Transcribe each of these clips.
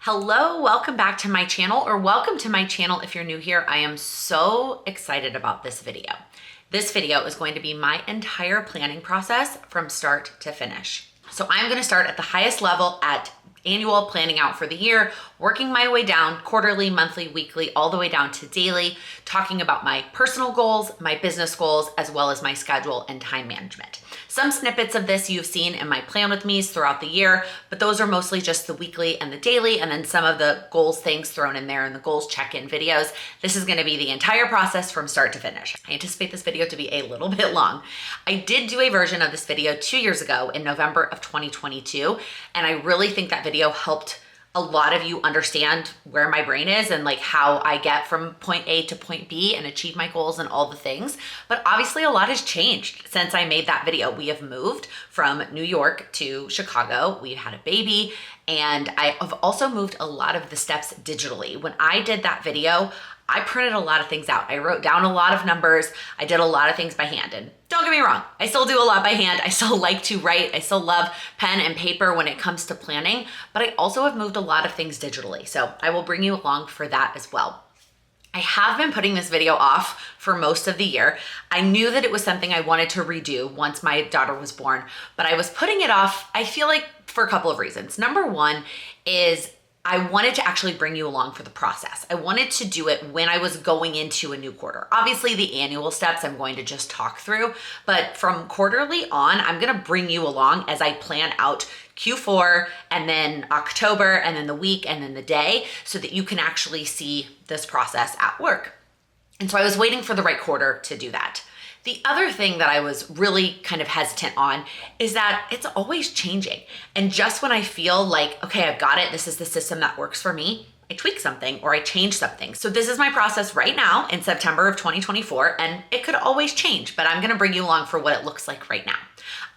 Hello, welcome back to my channel, or welcome to my channel if you're new here. I am so excited about this video. This video is going to be my entire planning process from start to finish. So I'm going to start at the highest level at annual, planning out for the year, working my way down quarterly, monthly, weekly, all the way down to daily, talking about my personal goals, my business goals, as well as my schedule and time management. Some snippets of this you've seen in my plan with me's throughout the year, but those are mostly just the weekly and the daily, and then some of the goals things thrown in there in the goals check-in videos. This is gonna be the entire process from start to finish. I anticipate this video to be a little bit long. I did do a version of this video 2 years ago in November of 2022, and I really think that video helped a lot of you understand where my brain is and like how I get from point A to point B and achieve my goals and all the things. But obviously a lot has changed since I made that video. We have moved from New York to Chicago. We've had a baby, and I have also moved a lot of the steps digitally. When I did that video, I printed a lot of things out. I wrote down a lot of numbers. I did a lot of things by hand. And don't get me wrong, I still do a lot by hand. I still like to write. I still love pen and paper when it comes to planning, but I also have moved a lot of things digitally. So I will bring you along for that as well. I have been putting this video off for most of the year. I knew that it was something I wanted to redo once my daughter was born, but I was putting it off, I feel like, for a couple of reasons. Number one is I wanted to actually bring you along for the process. I wanted to do it when I was going into a new quarter. Obviously, the annual steps I'm going to just talk through, but from quarterly on, I'm gonna bring you along as I plan out Q4 and then October and then the week and then the day so that you can actually see this process at work. And so I was waiting for the right quarter to do that. The other thing that I was really kind of hesitant on is that it's always changing. And just when I feel like, okay, I've got it, this is the system that works for me, I tweak something or I change something. So this is my process right now in September of 2024, and it could always change, but I'm gonna bring you along for what it looks like right now.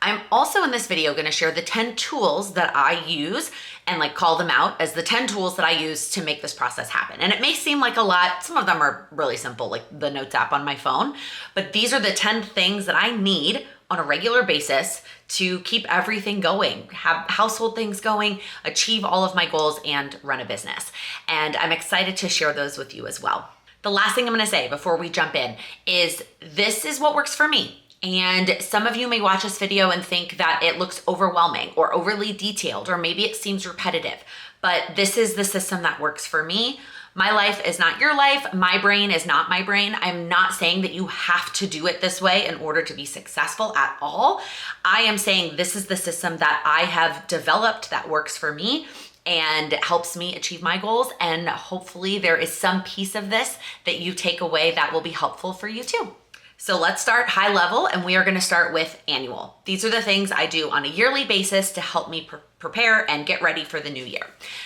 I'm also in this video gonna share the 10 tools that I use and like call them out as the 10 tools that I use to make this process happen. And it may seem like a lot, some of them are really simple, like the notes app on my phone, but these are the 10 things that I need on a regular basis to keep everything going, have household things going, achieve all of my goals, and run a business. And I'm excited to share those with you as well. The last thing I'm gonna say before we jump in is this is what works for me. And some of you may watch this video and think that it looks overwhelming or overly detailed, or maybe it seems repetitive, but this is the system that works for me. My life is not your life. My brain is not my brain. I'm not saying that you have to do it this way in order to be successful at all. I am saying this is the system that I have developed that works for me and helps me achieve my goals. And hopefully there is some piece of this that you take away that will be helpful for you too. So let's start high level, and we are gonna start with annual. These are the things I do on a yearly basis to help me prepare and get ready for the new year.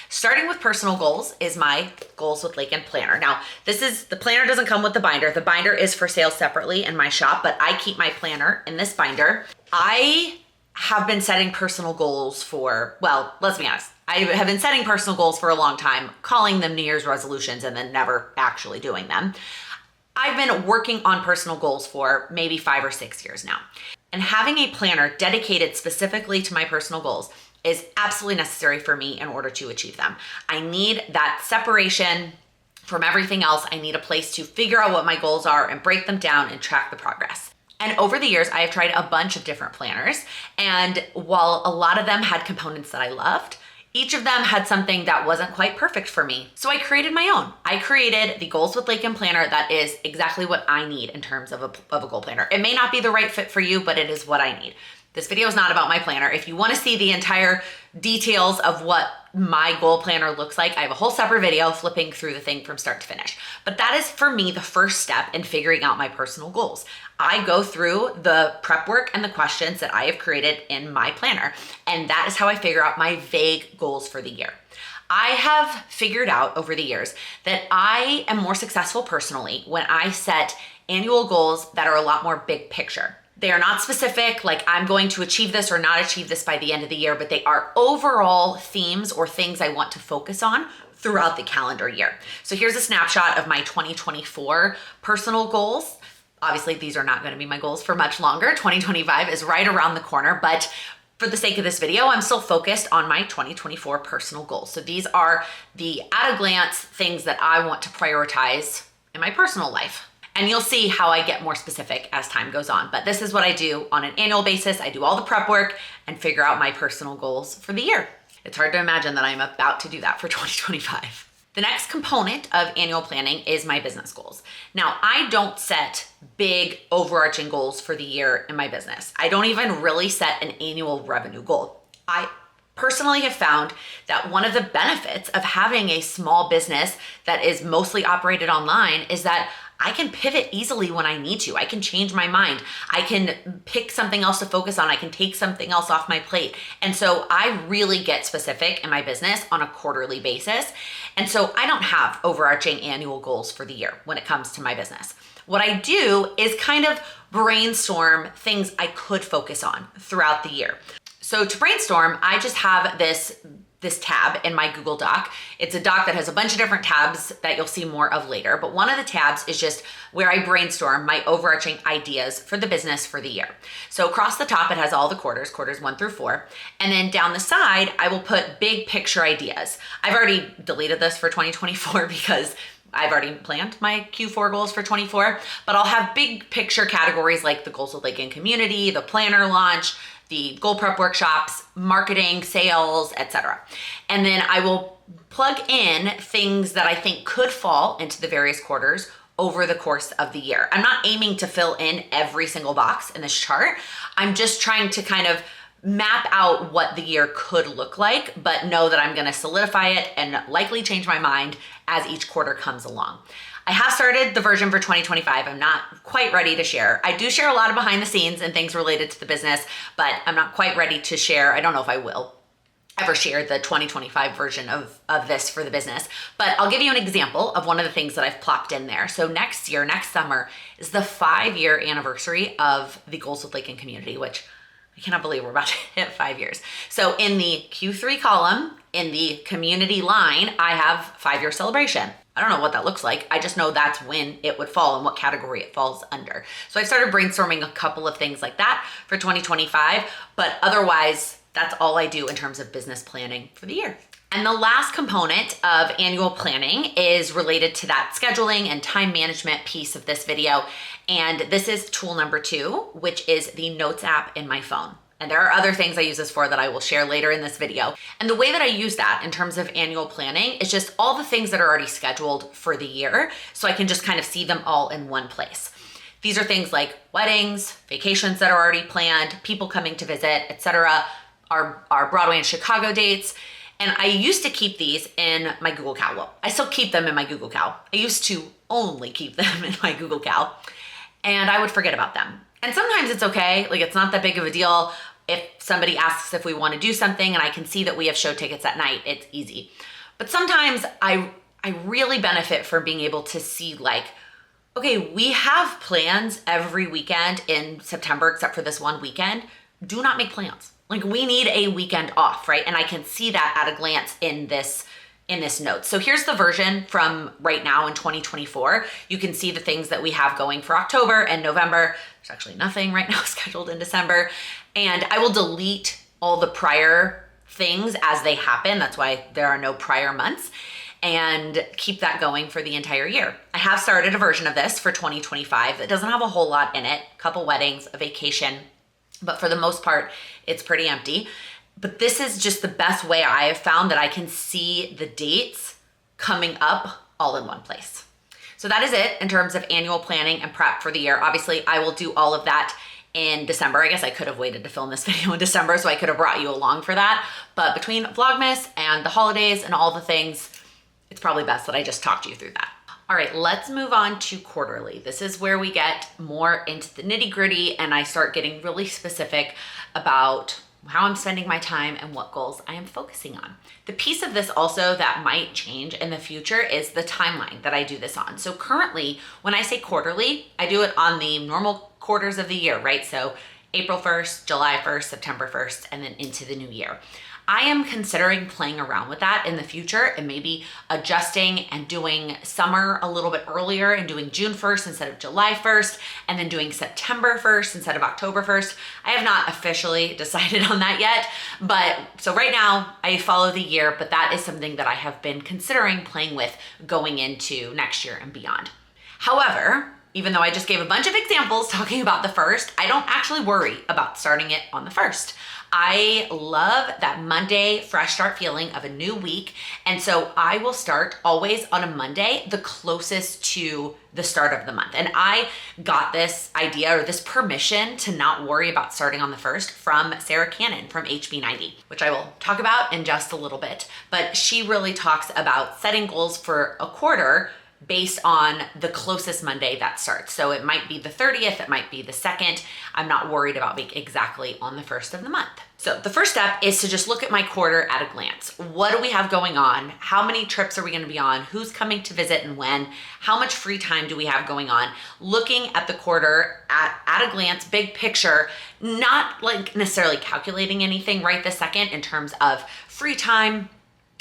Starting with personal goals is my Goals with Laken planner. Now, the planner doesn't come with the binder. The binder is for sale separately in my shop, but I keep my planner in this binder. I have been setting personal goals for, well, let's be honest. I have been setting personal goals for a long time, calling them New Year's resolutions and then never actually doing them. I've been working on personal goals for maybe 5 or 6 years now. And having a planner dedicated specifically to my personal goals is absolutely necessary for me in order to achieve them. I need that separation from everything else. I need a place to figure out what my goals are and break them down and track the progress. And over the years, I have tried a bunch of different planners. And while a lot of them had components that I loved, each of them had something that wasn't quite perfect for me. So I created my own. I created the Goals with Laken planner that is exactly what I need in terms of a goal planner. It may not be the right fit for you, but it is what I need. This video is not about my planner. If you want to see the entire details of what my goal planner looks like, I have a whole separate video flipping through the thing from start to finish. But that is for me the first step in figuring out my personal goals. I go through the prep work and the questions that I have created in my planner, and that is how I figure out my vague goals for the year. I have figured out over the years that I am more successful personally when I set annual goals that are a lot more big picture. They are not specific, like I'm going to achieve this or not achieve this by the end of the year, but they are overall themes or things I want to focus on throughout the calendar year. So here's a snapshot of my 2024 personal goals. Obviously, these are not going to be my goals for much longer. 2025 is right around the corner, but For the sake of this video, I'm still focused on my 2024 personal goals. So these are the at a glance things that I want to prioritize in my personal life. And you'll see how I get more specific as time goes on. But this is what I do on an annual basis. I do all the prep work and figure out my personal goals for the year. It's hard to imagine that I'm about to do that for 2025. The next component of annual planning is my business goals. Now, I don't set big overarching goals for the year in my business. I don't even really set an annual revenue goal. I personally have found that one of the benefits of having a small business that is mostly operated online is that I can pivot easily when I need to. I can change my mind. I can pick something else to focus on. I can take something else off my plate. And so I really get specific in my business on a quarterly basis. And so I don't have overarching annual goals for the year when it comes to my business. What I do is kind of brainstorm things I could focus on throughout the year. So to brainstorm, I just have this tab in my Google Doc. It's a doc that has a bunch of different tabs that you'll see more of later. But one of the tabs is just where I brainstorm my overarching ideas for the business for the year. So across the top, it has all the quarters 1 through 4. And then down the side, I will put big picture ideas. I've already deleted this for 2024 because I've already planned my Q4 goals for 24, but I'll have big picture categories like the Goals with Laken community, the planner launch, the goal prep workshops, marketing, sales, etc. And then I will plug in things that I think could fall into the various quarters over the course of the year. I'm not aiming to fill in every single box in this chart. I'm just trying to kind of map out what the year could look like, but know that I'm gonna solidify it and likely change my mind as each quarter comes along. I have started the version for 2025. I'm not quite ready to share. I do share a lot of behind the scenes and things related to the business, but I'm not quite ready to share. I don't know if I will ever share the 2025 version of this for the business, but I'll give you an example of one of the things that I've plopped in there. So next year, next summer, is the 5-year anniversary of the Goals with Laken community, which I cannot believe we're about to hit 5 years. So in the Q3 column, in the community line, I have 5-year celebration. I don't know what that looks like. I just know that's when it would fall and what category it falls under. So I started brainstorming a couple of things like that for 2025, but otherwise that's all I do in terms of business planning for the year. And the last component of annual planning is related to that scheduling and time management piece of this video. And this is tool number 2, which is the Notes app in my phone. And there are other things I use this for that I will share later in this video. And the way that I use that in terms of annual planning is just all the things that are already scheduled for the year, so I can just kind of see them all in one place. These are things like weddings, vacations that are already planned, people coming to visit, etc., our Broadway and Chicago dates. And I used to keep these in my Google Cal. Well, I still keep them in my Google Cal. I used to only keep them in my Google Cal, and I would forget about them. And sometimes it's okay, like it's not that big of a deal. If somebody asks if we want to do something and I can see that we have show tickets at night, it's easy. But sometimes I really benefit from being able to see like, okay, we have plans every weekend in September except for this one weekend. Do not make plans. Like we need a weekend off, right? And I can see that at a glance in this note. So here's the version from right now in 2024. You can see the things that we have going for October and November. There's actually nothing right now scheduled in December. And I will delete all the prior things as they happen. That's why there are no prior months, and keep that going for the entire year. I have started a version of this for 2025 that doesn't have a whole lot in it, a couple weddings, a vacation, but for the most part, it's pretty empty. But this is just the best way I have found that I can see the dates coming up all in one place. So that is it in terms of annual planning and prep for the year. Obviously, I will do all of that in December. I guess I could have waited to film this video in December, so I could have brought you along for that. But between Vlogmas and the holidays and all the things, it's probably best that I just talked you through that. All right, let's move on to quarterly. This is where we get more into the nitty gritty and I start getting really specific about how I'm spending my time and what goals I am focusing on. The piece of this also that might change in the future is the timeline that I do this on. So currently, when I say quarterly, I do it on the normal quarters of the year, right? So April 1st, July 1st, September 1st, and then into the new year. I am considering playing around with that in the future and maybe adjusting and doing summer a little bit earlier and doing June 1st instead of July 1st, and then doing September 1st instead of October 1st. I have not officially decided on that yet, but so right now I follow the year, but that is something that I have been considering playing with going into next year and beyond. However, even though I just gave a bunch of examples talking about the first, I don't actually worry about starting it on the first. I love that Monday fresh start feeling of a new week. And so I will start always on a Monday, the closest to the start of the month. And I got this idea or this permission to not worry about starting on the first from Sarah Cannon from HB90, which I will talk about in just a little bit. But she really talks about setting goals for a quarter based on the closest Monday that starts. So it might be the 30th, it might be the 2nd. I'm not worried about being exactly on the 1st of the month. So the first step is to just look at my quarter at a glance. What do we have going on? How many trips are we going to be on? Who's coming to visit and when? How much free time do we have going on? Looking at the quarter at a glance, big picture, not like necessarily calculating anything right this second in terms of free time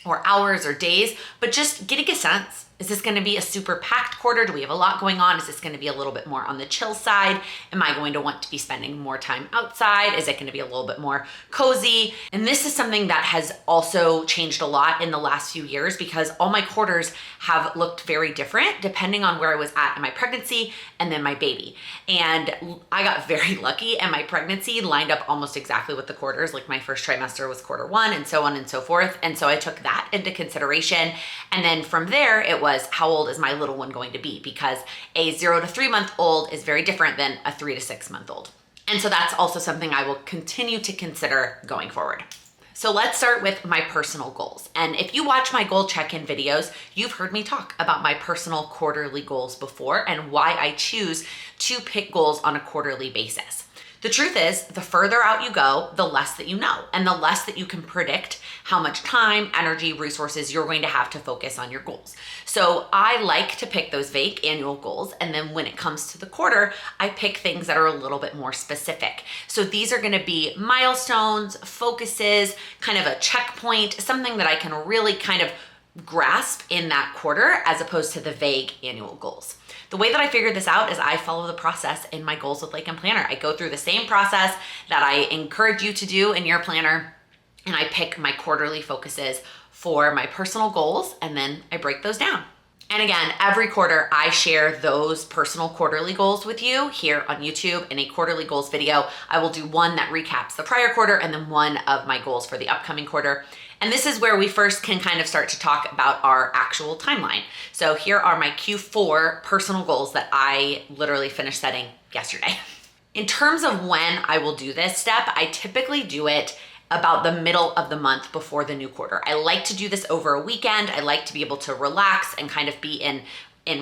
or hours or days, but just getting a sense. Is this going to be a super packed quarter? Do we have a lot going on? Is this going to be a little bit more on the chill side? Am I going to want to be spending more time outside? Is it going to be a little bit more cozy? And this is something that has also changed a lot in the last few years because all my quarters have looked very different depending on where I was at in my pregnancy and then my baby. And I got very lucky and my pregnancy lined up almost exactly with the quarters. Like my first trimester was quarter 1 and so on and so forth. And so I took that into consideration. And then from there, it was how old is my little one going to be? Because a 0 to 3 month old is very different than a 3 to 6 month old. And so that's also something I will continue to consider going forward. So let's start with my personal goals. And if you watch my goal check-in videos, you've heard me talk about my personal quarterly goals before and why I choose to pick goals on a quarterly basis. The truth is, the further out you go, the less that you know, and the less that you can predict how much time, energy, resources you're going to have to focus on your goals. So I like to pick those vague annual goals, and then when it comes to the quarter, I pick things that are a little bit more specific. So these are going to be milestones, focuses, kind of a checkpoint, something that I can really kind of grasp in that quarter as opposed to the vague annual goals. The way that I figured this out is I follow the process in my Goals with Laken planner. I go through the same process that I encourage you to do in your planner, and I pick my quarterly focuses for my personal goals, and then I break those down. And again, every quarter I share those personal quarterly goals with you here on YouTube in a quarterly goals video. I will do one that recaps the prior quarter and then one of my goals for the upcoming quarter. And this is where we first can kind of start to talk about our actual timeline. So here are my Q4 personal goals that I literally finished setting yesterday. In terms of when I will do this step, I typically do it about the middle of the month before the new quarter. I like to do this over a weekend. I like to be able to relax and kind of be in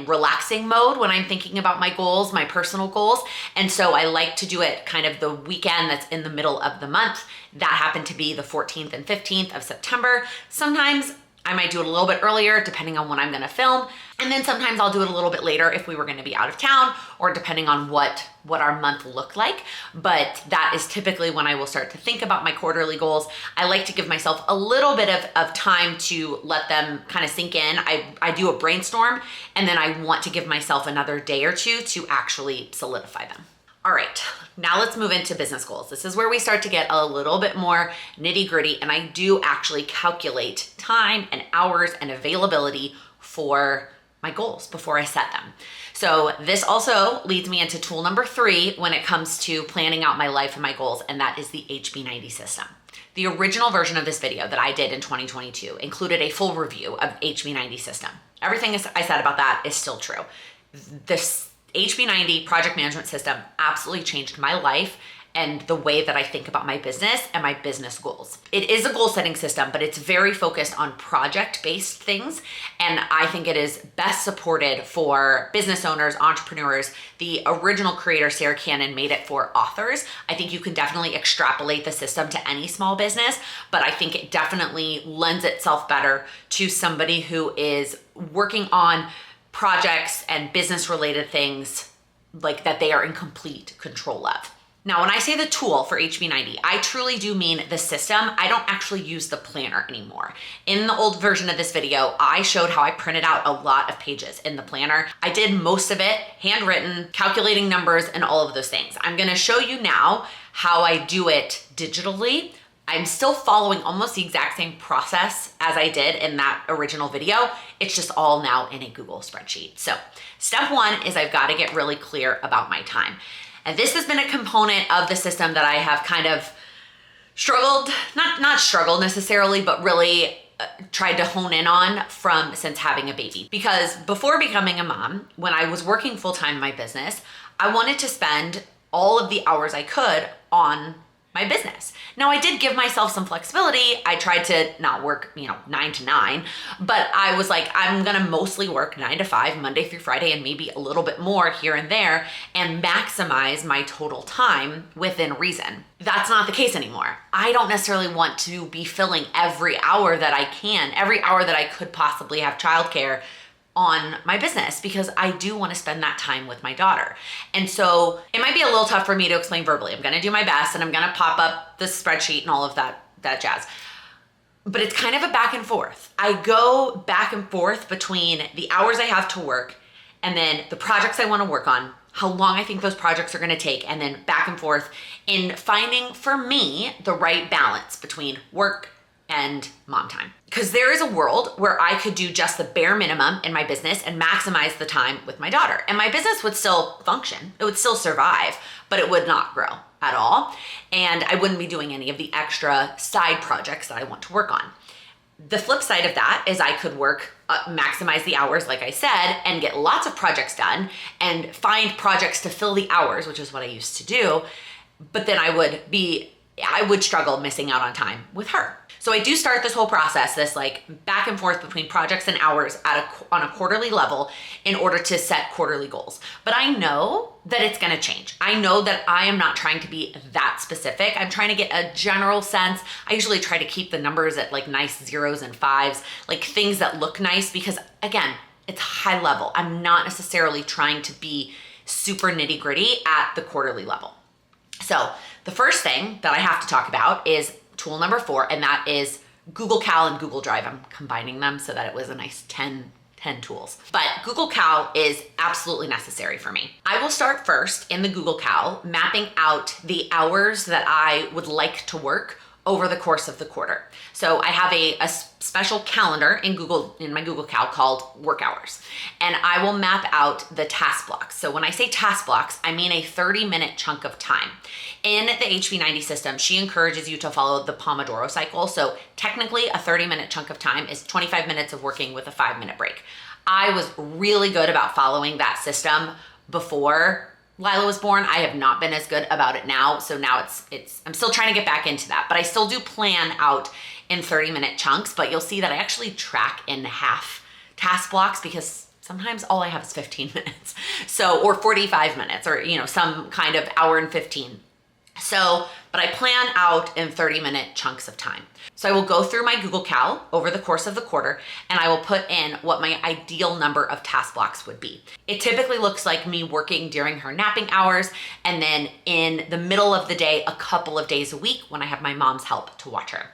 relaxing mode when I'm thinking about my goals, my personal goals. And so I like to do it kind of the weekend that's in the middle of the month. That happened to be the 14th and 15th of September. Sometimes I might do it a little bit earlier depending on when I'm gonna film. And then sometimes I'll do it a little bit later if we were gonna be out of town or depending on what our month looked like. But that is typically when I will start to think about my quarterly goals. I like to give myself a little bit of time to let them kind of sink in. I do a brainstorm and then I want to give myself another day or two to actually solidify them. All right, now let's move into business goals. This is where we start to get a little bit more nitty gritty, and I do actually calculate time and hours and availability for my goals before I set them. So this also leads me into tool number 3 when it comes to planning out my life and my goals, and that is the HB90 system. The original version of this video that I did in 2022 included a full review of HB90 system. Everything I said about that is still true. This HB90 project management system absolutely changed my life and the way that I think about my business and my business goals. It is a goal setting system, but it's very focused on project-based things. And I think it is best supported for business owners, entrepreneurs. The original creator, Sarah Cannon, made it for authors. I think you can definitely extrapolate the system to any small business, but I think it definitely lends itself better to somebody who is working on projects and business related things like that they are in complete control of. Now, when I say the tool for HB90, I truly do mean the system. I don't actually use the planner anymore. In the old version of this video, I showed how I printed out a lot of pages in the planner. I did most of it handwritten, calculating numbers and all of those things. I'm gonna show you now how I do it digitally. I'm still following almost the exact same process as I did in that original video. It's just all now in a Google spreadsheet. So step one is I've got to get really clear about my time. And this has been a component of the system that I have kind of struggled, not struggled necessarily, but really tried to hone in on since having a baby. Because before becoming a mom, when I was working full-time in my business, I wanted to spend all of the hours I could on my business. Now, I did give myself some flexibility. I tried to not work, 9 to 9, but I was like, I'm gonna mostly work 9 to 5, Monday through Friday, and maybe a little bit more here and there, and maximize my total time within reason. That's not the case anymore. I don't necessarily want to be filling every hour that I can, every hour that I could possibly have childcare on my business, because I do want to spend that time with my daughter. And so it might be a little tough for me to explain verbally. I'm going to do my best, and I'm going to pop up the spreadsheet and all of that jazz. But it's kind of a back and forth. I go back and forth between the hours I have to work and then the projects I want to work on, how long I think those projects are going to take, and then back and forth in finding for me the right balance between work and mom time. Because there is a world where I could do just the bare minimum in my business and maximize the time with my daughter. And my business would still function. It would still survive, but it would not grow at all. And I wouldn't be doing any of the extra side projects that I want to work on. The flip side of that is I could work, maximize the hours, like I said, and get lots of projects done and find projects to fill the hours, which is what I used to do. But then I would struggle missing out on time with her. So I do start this whole process, this like back and forth between projects and hours on a quarterly level in order to set quarterly goals. But I know that it's gonna change. I know that I am not trying to be that specific. I'm trying to get a general sense. I usually try to keep the numbers at like nice 0s and 5s, like things that look nice, because again, it's high level. I'm not necessarily trying to be super nitty gritty at the quarterly level. So the first thing that I have to talk about is tool number 4, and that is Google Cal and Google Drive. I'm combining them so that it was a nice 10 tools. But Google Cal is absolutely necessary for me. I will start first in the Google Cal, mapping out the hours that I would like to work over the course of the quarter. So I have a special calendar in my Google Cal called work hours, and I will map out the task blocks. So when I say task blocks, I mean a 30-minute chunk of time. In the HB90 system, she encourages you to follow the Pomodoro cycle. So technically a 30-minute chunk of time is 25 minutes of working with a 5-minute break. I was really good about following that system before Lila was born. I have not been as good about it now. So now I'm still trying to get back into that, but I still do plan out in 30-minute chunks, but you'll see that I actually track in half task blocks, because sometimes all I have is 15 minutes. So, or 45 minutes, or, some kind of hour and 15. So, but I plan out in 30-minute chunks of time. So I will go through my Google Cal over the course of the quarter, and I will put in what my ideal number of task blocks would be. It typically looks like me working during her napping hours, and then in the middle of the day, a couple of days a week when I have my mom's help to watch her.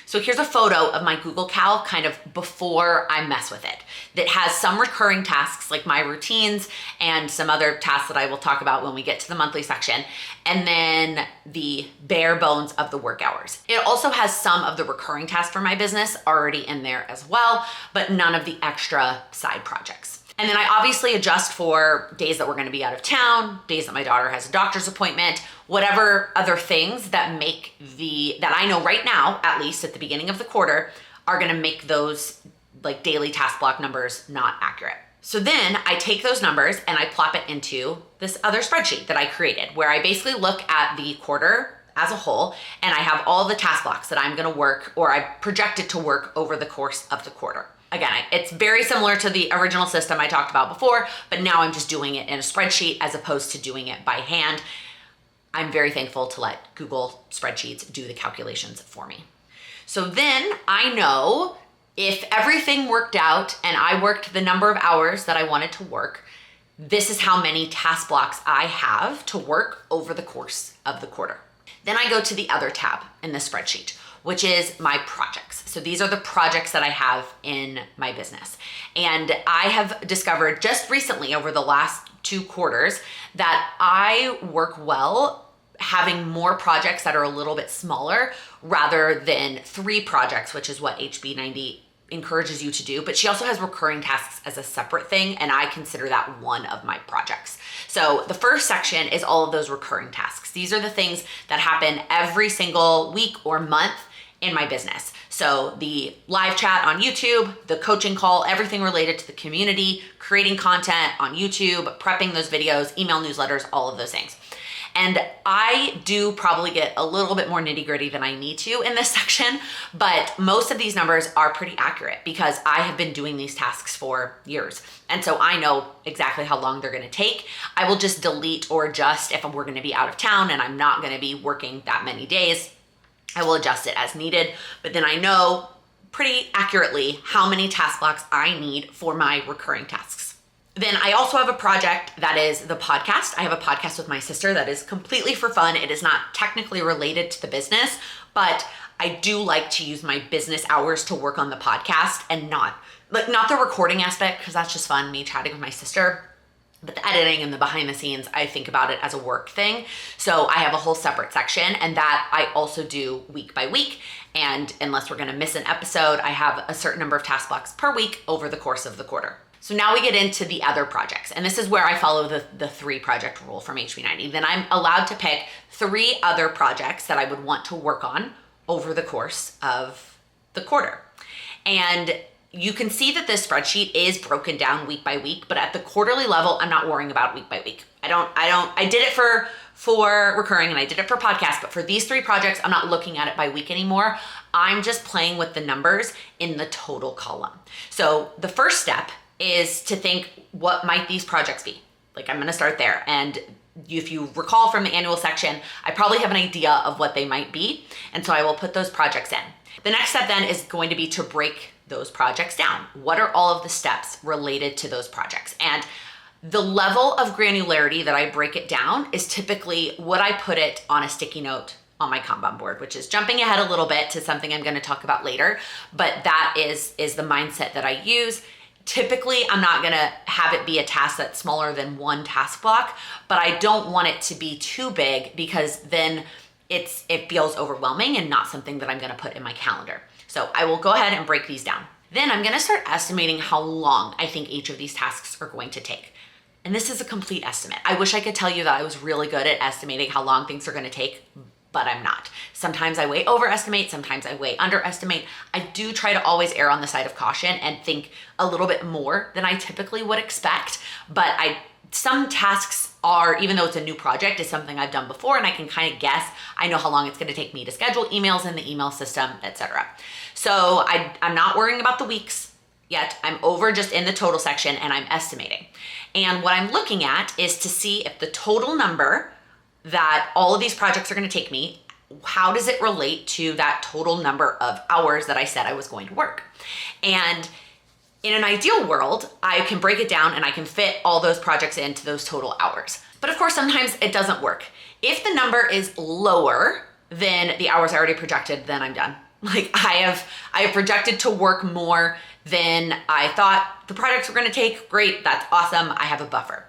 So here's a photo of my Google Cal kind of before I mess with it, that has some recurring tasks like my routines and some other tasks that I will talk about when we get to the monthly section, and then the bare bones of the work hours. It also has some of the recurring tasks for my business already in there as well, but none of the extra side projects. And then I obviously adjust for days that we're gonna be out of town, days that my daughter has a doctor's appointment, whatever other things that that I know right now, at least at the beginning of the quarter, are gonna make those like daily task block numbers not accurate. So then I take those numbers and I plop it into this other spreadsheet that I created, where I basically look at the quarter as a whole, and I have all the task blocks that I'm gonna work, or I projected to work over the course of the quarter. Again, it's very similar to the original system I talked about before, but now I'm just doing it in a spreadsheet as opposed to doing it by hand. I'm very thankful to let Google spreadsheets do the calculations for me. So then I know if everything worked out and I worked the number of hours that I wanted to work, this is how many task blocks I have to work over the course of the quarter. Then I go to the other tab in the spreadsheet, which is my projects. So these are the projects that I have in my business. And I have discovered just recently over the last 2 quarters that I work well having more projects that are a little bit smaller rather than 3 projects, which is what HB90 encourages you to do. But she also has recurring tasks as a separate thing, and I consider that one of my projects. So the first section is all of those recurring tasks. These are the things that happen every single week or month in my business. So the live chat on YouTube, the coaching call, everything related to the community, creating content on YouTube, prepping those videos, email newsletters, all of those things. And I do probably get a little bit more nitty gritty than I need to in this section, but most of these numbers are pretty accurate because I have been doing these tasks for years. And so I know exactly how long they're gonna take. I will just delete or adjust if we're gonna be out of town and I'm not gonna be working that many days. I will adjust it as needed, but then I know pretty accurately how many task blocks I need for my recurring tasks. Then I also have a project that is the podcast. I have a podcast with my sister that is completely for fun. It is not technically related to the business, but I do like to use my business hours to work on the podcast and not the recording aspect, because that's just fun, me chatting with my sister. But the editing and the behind the scenes, I think about it as a work thing. So I have a whole separate section, and that I also do week by week. And unless we're gonna miss an episode, I have a certain number of task blocks per week over the course of the quarter. So now we get into the other projects. And this is where I follow the 3 project rule from HB90. Then I'm allowed to pick 3 other projects that I would want to work on over the course of the quarter. And you can see that this spreadsheet is broken down week by week, but at the quarterly level, I'm not worrying about week by week. I did it for recurring and I did it for podcast, but for these 3 projects, I'm not looking at it by week anymore. I'm just playing with the numbers in the total column. So the first step is to think, what might these projects be? Like, I'm gonna start there. And if you recall from the annual section, I probably have an idea of what they might be. And so I will put those projects in. The next step then is going to be to break those projects down. What are all of the steps related to those projects? And the level of granularity that I break it down is typically what I put it on a sticky note on my Kanban board, which is jumping ahead a little bit to something I'm gonna talk about later. But that is the mindset that I use. Typically, I'm not gonna have it be a task that's smaller than 1 task block, but I don't want it to be too big because then it feels overwhelming and not something that I'm gonna put in my calendar. So I will go ahead and break these down. Then I'm gonna start estimating how long I think each of these tasks are going to take. And this is a complete estimate. I wish I could tell you that I was really good at estimating how long things are gonna take, but I'm not. Sometimes I way overestimate, sometimes I way underestimate. I do try to always err on the side of caution and think a little bit more than I typically would expect. But some tasks are, even though it's a new project, is something I've done before and I can kind of guess. I know how long it's gonna take me to schedule emails in the email system, etc. So I'm not worrying about the weeks yet. I'm over just in the total section and I'm estimating. And what I'm looking at is to see if the total number that all of these projects are gonna take me, how does it relate to that total number of hours that I said I was going to work? And in an ideal world, I can break it down and I can fit all those projects into those total hours. But of course, sometimes it doesn't work. If the number is lower than the hours I already projected, then I'm done. Like I have projected to work more than I thought the projects were gonna take. Great, that's awesome, I have a buffer.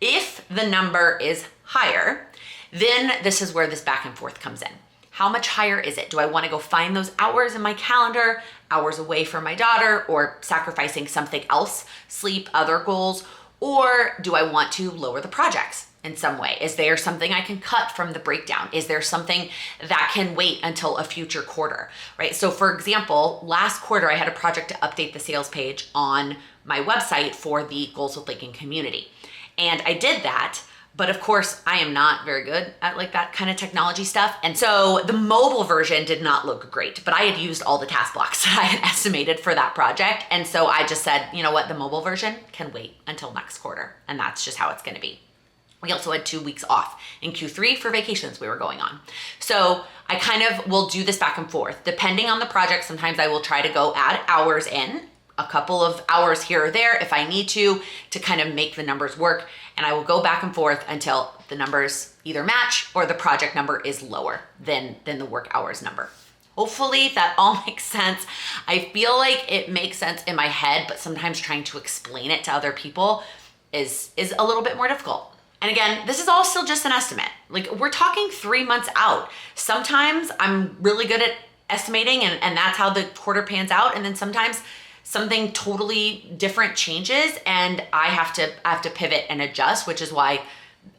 If the number is higher, then this is where this back and forth comes in. How much higher is it? Do I want to go find those hours in my calendar, hours away from my daughter, or sacrificing something else, sleep, other goals? Or do I want to lower the projects in some way? Is there something I can cut from the breakdown? Is there something that can wait until a future quarter, right? So for example, last quarter I had a project to update the sales page on my website for the Goals with Laken community. And I did that. But of course, I am not very good at like that kind of technology stuff. And so the mobile version did not look great, but I had used all the task blocks that I had estimated for that project. And so I just said, you know what, the mobile version can wait until next quarter. And that's just how it's gonna be. We also had 2 weeks off in Q3 for vacations we were going on. So I kind of will do this back and forth. Depending on the project, sometimes I will try to go add hours in a couple of hours here or there if I need to kind of make the numbers work. And I will go back and forth until the numbers either match or the project number is lower than the work hours number. Hopefully that all makes sense. I feel like it makes sense in my head, but sometimes trying to explain it to other people is a little bit more difficult. And again, this is all still just an estimate. Like, we're talking 3 months out. Sometimes I'm really good at estimating and that's how the quarter pans out. And then sometimes something totally different changes and I have to pivot and adjust, which is why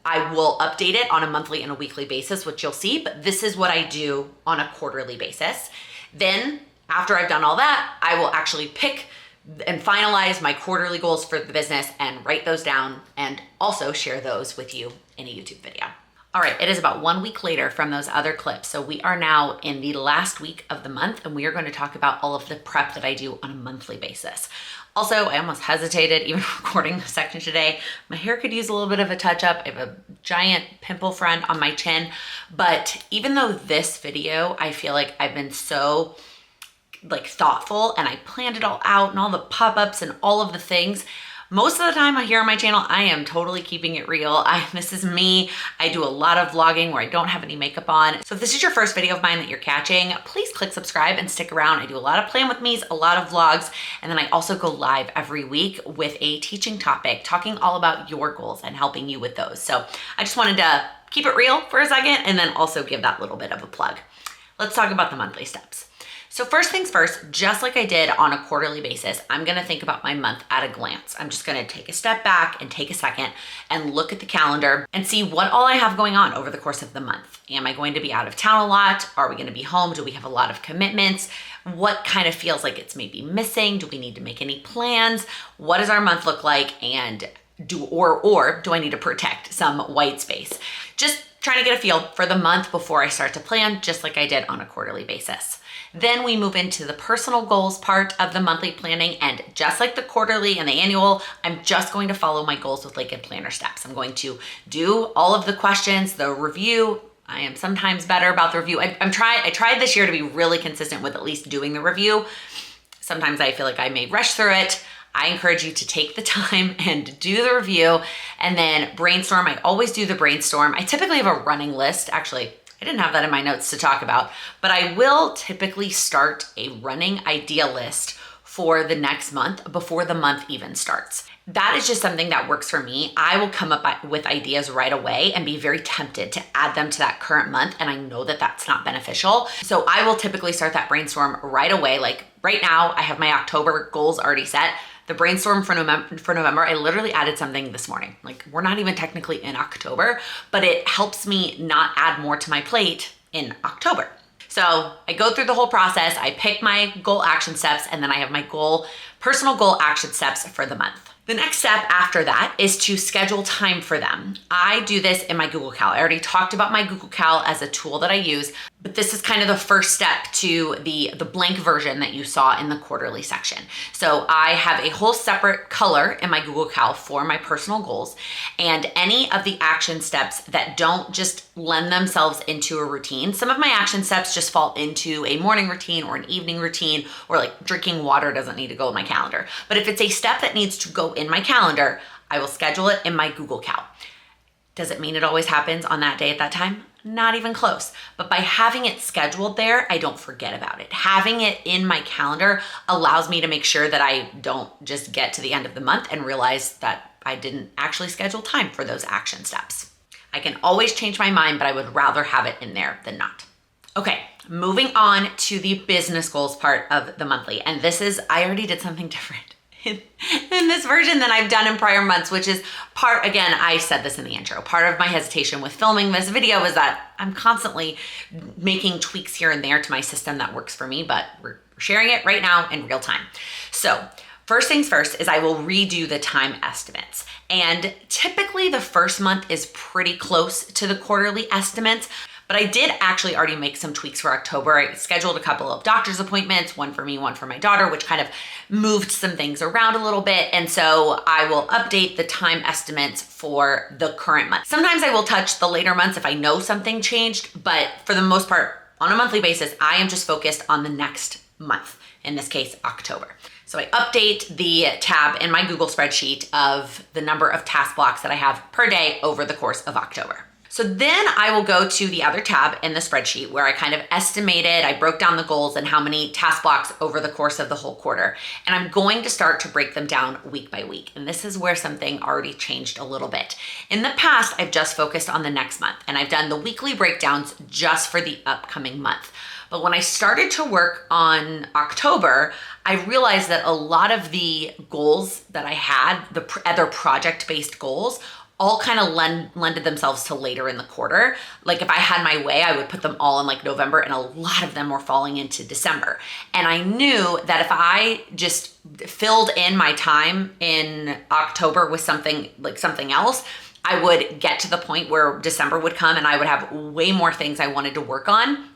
I will update it on a monthly and a weekly basis, which you'll see, but this is what I do on a quarterly basis. Then after I've done all that, I will actually pick and finalize my quarterly goals for the business and write those down and also share those with you in a YouTube video. All right, it is about 1 week later from those other clips. So we are now in the last week of the month and we are going to talk about all of the prep that I do on a monthly basis. Also, I almost hesitated even recording this section today. My hair could use a little bit of a touch up. I have a giant pimple friend on my chin. But even though this video, I feel like I've been so thoughtful and I planned it all out and all the pop-ups and all of the things, most of the time here on my channel, I am totally keeping it real. This is me. I do a lot of vlogging where I don't have any makeup on. So if this is your first video of mine that you're catching, please click subscribe and stick around. I do a lot of plan with me's, a lot of vlogs, and then I also go live every week with a teaching topic, talking all about your goals and helping you with those. So I just wanted to keep it real for a second and then also give that little bit of a plug. Let's talk about the monthly steps. So first things first, just like I did on a quarterly basis, I'm gonna think about my month at a glance. I'm just gonna take a step back and take a second and look at the calendar and see what all I have going on over the course of the month. Am I going to be out of town a lot? Are we gonna be home? Do we have a lot of commitments? What kind of feels like it's maybe missing? Do we need to make any plans? What does our month look like? And do I need to protect some white space? Just trying to get a feel for the month before I start to plan, just like I did on a quarterly basis. Then we move into the personal goals part of the monthly planning. And just like the quarterly and the annual, I'm just going to follow my goals with Laken planner steps. I'm going to do all of the questions, the review. I am sometimes better about the review. I tried this year to be really consistent with at least doing the review. Sometimes I feel like I may rush through it. I encourage you to take the time and do the review and then brainstorm. I always do the brainstorm. I typically have a running list. Actually, I didn't have that in my notes to talk about, but I will typically start a running idea list for the next month before the month even starts. That is just something that works for me. I will come up with ideas right away and be very tempted to add them to that current month. And I know that that's not beneficial. So I will typically start that brainstorm right away. Like right now, I have my October goals already set. The brainstorm for November, I literally added something this morning. Like, we're not even technically in October, but it helps me not add more to my plate in October. So I go through the whole process, I pick my goal action steps, and then I have my personal goal action steps for the month. The next step after that is to schedule time for them. I do this in my Google Cal. I already talked about my Google Cal as a tool that I use, but this is kind of the first step to the blank version that you saw in the quarterly section. So I have a whole separate color in my Google Cal for my personal goals, and any of the action steps that don't just lend themselves into a routine. Some of my action steps just fall into a morning routine or an evening routine, or like drinking water doesn't need to go in my calendar. But if it's a step that needs to go in my calendar, I will schedule it in my Google Cal. Does it mean it always happens on that day at that time? Not even close. But by having it scheduled there, I don't forget about it. Having it in my calendar allows me to make sure that I don't just get to the end of the month and realize that I didn't actually schedule time for those action steps. I can always change my mind, but I would rather have it in there than not. Okay, moving on to the business goals part of the monthly. And I already did something different in this version than I've done in prior months, which is again, I said this in the intro, part of my hesitation with filming this video is that I'm constantly making tweaks here and there to my system that works for me, but we're sharing it right now in real time. So first things first is I will redo the time estimates. And typically the first month is pretty close to the quarterly estimates, but I did actually already make some tweaks for October. I scheduled a couple of doctor's appointments, one for me, one for my daughter, which kind of moved some things around a little bit. And so I will update the time estimates for the current month. Sometimes I will touch the later months if I know something changed, but for the most part, on a monthly basis, I am just focused on the next month, in this case, October. So I update the tab in my Google spreadsheet of the number of task blocks that I have per day over the course of October. So then I will go to the other tab in the spreadsheet where I kind of estimated, I broke down the goals and how many task blocks over the course of the whole quarter. And I'm going to start to break them down week by week. And this is where something already changed a little bit. In the past, I've just focused on the next month and I've done the weekly breakdowns just for the upcoming month. But when I started to work on October, I realized that a lot of the goals that I had, the other project-based goals, all kind of lended themselves to later in the quarter. Like if I had my way, I would put them all in like November, and a lot of them were falling into December. And I knew that if I just filled in my time in October with something else, I would get to the point where December would come and I would have way more things I wanted to work on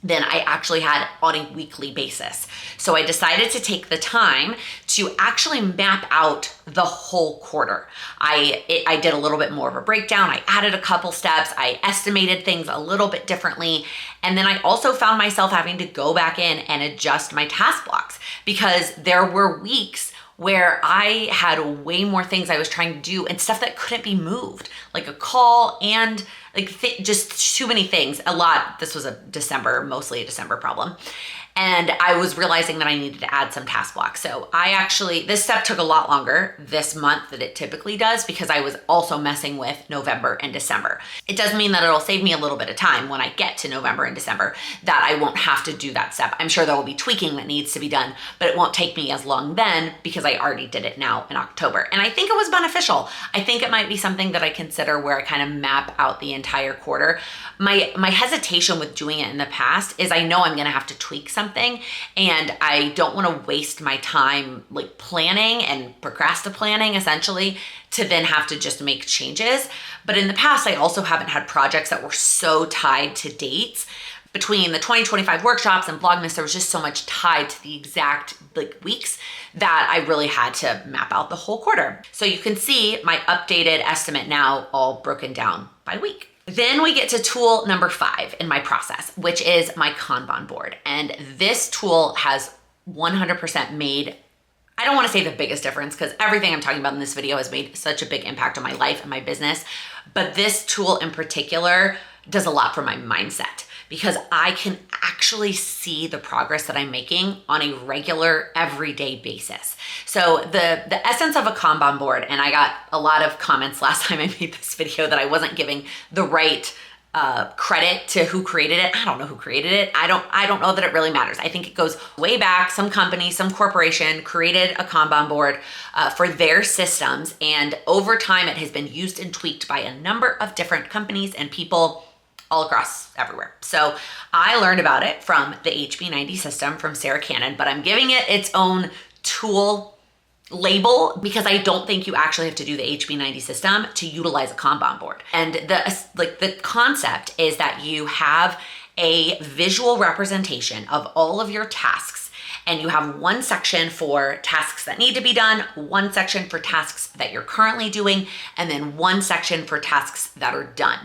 than I actually had on a weekly basis. So I decided to take the time to actually map out the whole quarter. I did a little bit more of a breakdown. I added a couple steps. I estimated things a little bit differently. And then I also found myself having to go back in and adjust my task blocks because there were weeks where I had way more things I was trying to do and stuff that couldn't be moved, like a call and just too many things, a lot. This was mostly a December problem. And I was realizing that I needed to add some task blocks. So this step took a lot longer this month than it typically does because I was also messing with November and December. It does mean that it'll save me a little bit of time when I get to November and December that I won't have to do that step. I'm sure there will be tweaking that needs to be done, but it won't take me as long then because I already did it now in October. And I think it was beneficial. I think it might be something that I consider where I kind of map out the entire quarter. My hesitation with doing it in the past is I know I'm gonna have to tweak something and I don't want to waste my time like planning and procrastinating essentially to then have to just make changes. But in the past, I also haven't had projects that were so tied to dates. Between the 2025 workshops and Vlogmas, there was just so much tied to the exact weeks that I really had to map out the whole quarter. So you can see my updated estimate now all broken down by week. Then we get to tool number 5 in my process, which is my Kanban board. And this tool has 100% made, I don't want to say the biggest difference because everything I'm talking about in this video has made such a big impact on my life and my business. But this tool in particular does a lot for my mindset because I can actually see the progress that I'm making on a regular, everyday basis. So the essence of a Kanban board, and I got a lot of comments last time I made this video that I wasn't giving the right credit to who created it. I don't know who created it. I don't know that it really matters. I think it goes way back. Some company, some corporation created a Kanban board for their systems. And over time, it has been used and tweaked by a number of different companies and people all across everywhere. So I learned about it from the HB90 system from Sarah Cannon, but I'm giving it its own tool label because I don't think you actually have to do the HB90 system to utilize a Kanban board. And the concept is that you have a visual representation of all of your tasks, and you have one section for tasks that need to be done, one section for tasks that you're currently doing, and then one section for tasks that are done.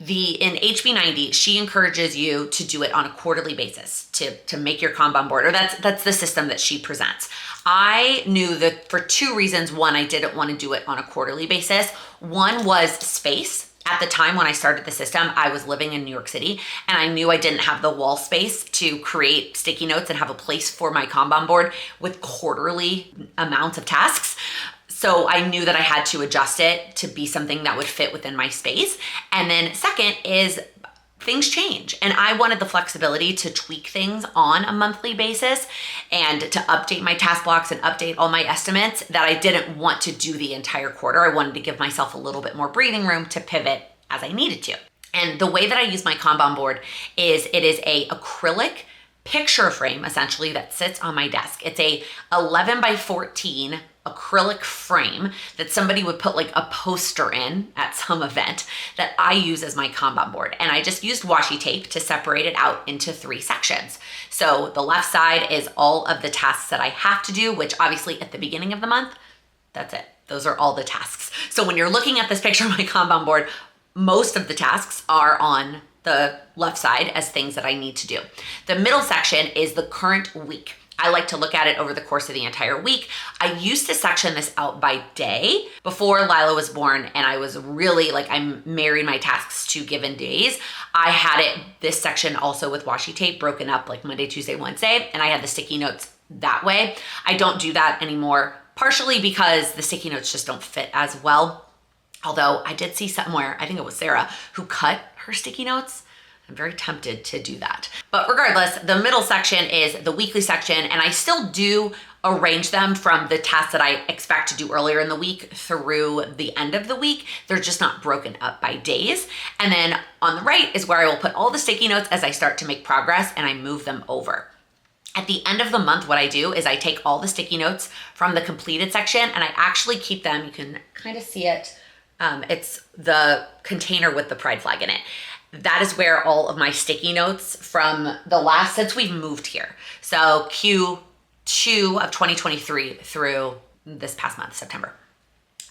In HB90, she encourages you to do it on a quarterly basis to make your Kanban board, or that's the system that she presents. I knew that for 2 reasons. One, I didn't want to do it on a quarterly basis. One was space. At the time when I started the system, I was living in New York City and I knew I didn't have the wall space to create sticky notes and have a place for my Kanban board with quarterly amounts of tasks. So I knew that I had to adjust it to be something that would fit within my space. And then second is things change. And I wanted the flexibility to tweak things on a monthly basis and to update my task blocks and update all my estimates that I didn't want to do the entire quarter. I wanted to give myself a little bit more breathing room to pivot as I needed to. And the way that I use my Kanban board is it is a acrylic picture frame essentially that sits on my desk. It's a 11 by 14 acrylic frame that somebody would put like a poster in at some event that I use as my Kanban board. And I just used washi tape to separate it out into 3 sections. So the left side is all of the tasks that I have to do, which obviously at the beginning of the month, that's it. Those are all the tasks. So when you're looking at this picture of my Kanban board, most of the tasks are on the left side as things that I need to do. The middle section is the current week. I like to look at it over the course of the entire week. I used to section this out by day before Lila was born, and I was really like, I married my tasks to given days. I had this section also with washi tape broken up like Monday, Tuesday, Wednesday, and I had the sticky notes that way. I don't do that anymore, partially because the sticky notes just don't fit as well. Although I did see somewhere, I think it was Sarah, who cut her sticky notes. I'm very tempted to do that. But regardless, the middle section is the weekly section, and I still do arrange them from the tasks that I expect to do earlier in the week through the end of the week. They're just not broken up by days. And then on the right is where I will put all the sticky notes as I start to make progress and I move them over. At the end of the month, what I do is I take all the sticky notes from the completed section and I actually keep them. You can kind of see it. It's the container with the pride flag in it. That is where all of my sticky notes from since we've moved here. So Q2 of 2023 through this past month, September.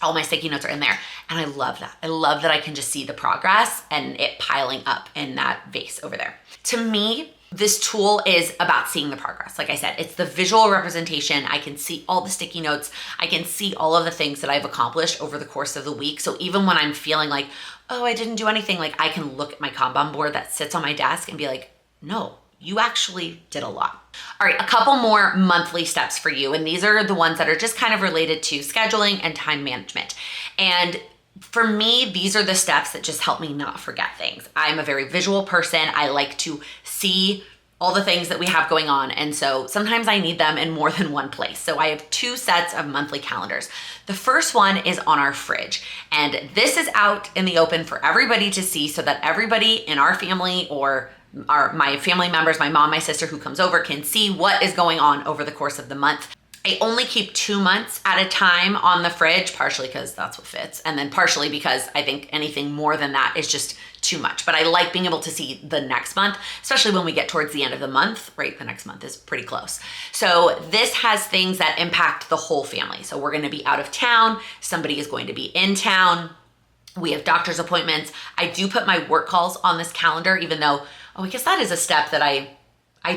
All my sticky notes are in there. And I love that. I love that I can just see the progress and it piling up in that vase over there. To me, this tool is about seeing the progress. Like I said, it's the visual representation. I can see all the sticky notes. I can see all of the things that I've accomplished over the course of the week. So even when I'm feeling like, oh, I didn't do anything, like I can look at my Kanban board that sits on my desk and be like, no, you actually did a lot. All right, a couple more monthly steps for you. And these are the ones that are just kind of related to scheduling and time management. And for me, these are the steps that just help me not forget things. I'm a very visual person. I like to see all the things that we have going on. And so sometimes I need them in more than one place. So I have 2 sets of monthly calendars. The first one is on our fridge. And this is out in the open for everybody to see so that everybody in our family or my family members, my mom, my sister who comes over can see what is going on over the course of the month. I only keep 2 months at a time on the fridge, partially because that's what fits, and then partially because I think anything more than that is just too much. But I like being able to see the next month, especially when we get towards the end of the month, right? The next month is pretty close. So this has things that impact the whole family. So we're gonna be out of town, somebody is going to be in town, we have doctor's appointments. I do put my work calls on this calendar, even though, I guess that is a step that I